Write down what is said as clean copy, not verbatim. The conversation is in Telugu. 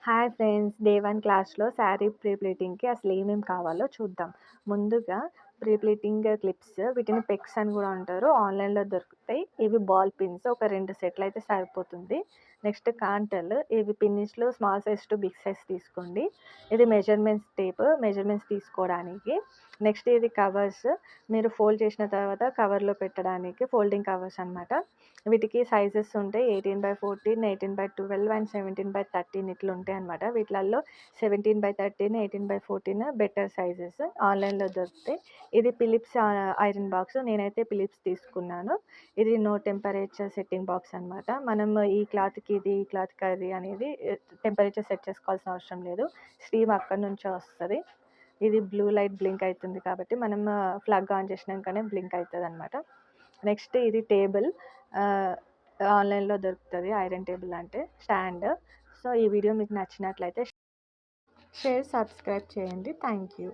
Hi friends! డే 1 క్లాస్‌లో శారీ ప్రీ ప్లీటింగ్‌కి అసలు ఏమేమి కావాలో చూద్దాం. ముందుగా ప్రీ ప్లీటింగ్ క్లిప్స్ వీటిని పెక్స్ అని కూడా అంటారు. ఆన్‌లైన్‌లో దొరుకుతాయి. ఇవి బాల్ పిన్స్ ఒక 2 సెట్లు అయితే సరిపోతుంది. నెక్స్ట్ కాంటలు ఇవి పిన్నిస్‌లు small size to big size తీసుకోండి. ఇది మెజర్‌మెంట్స్ టేప్ మెజర్‌మెంట్స్ తీసుకోవడానికి. నెక్స్ట్ ఇది కవర్స్ మీరు ఫోల్డ్ చేసిన తర్వాత కవర్‌లో పెట్టడానికి ఫోల్డింగ్ కవర్స్ అన్నమాట. వీటికి సైజెస్ ఉంటాయి. 18/14, 18/12 అండ్ 17/13 ఇట్లా ఉంటాయన్నమాట. వీటిలల్లో 17/13, 18/14 బెటర్ సైజెస్ ఆన్‌లైన్‌లో దొరుకుతాయి. ఇది ఫిలిప్స్ ఐరన్ బాక్స్. నేనైతే ఫిలిప్స్ తీసుకున్నాను. ఇది నో టెంపరేచర్ సెట్టింగ్ బాక్స్ అన్నమాట. మనం ఈ క్లాత్‌కి ఇది, ఈ క్లాత్‌కి అది అనేది టెంపరేచర్ సెట్ చేసుకోవాల్సిన అవసరం లేదు. స్టీమ్ అక్కడి నుంచే వస్తది. ఇది బ్లూ లైట్ బ్లింక్ అయితుంది కాబట్టి మనం ప్లగ్ ఆన్ చేసినంకనే బ్లింక్ అయితదన్నమాట. నెక్స్ట్ ఇది టేబుల్. ఆహ్, ఆన్‌లైన్‌లో దొరుకుతది ఐరన్ టేబుల్ అంటే స్టాండ్. సో, ఈ వీడియో మీకు నచ్చినట్లయితే షేర్, సబ్స్క్రైబ్ చేయండి. Thank you.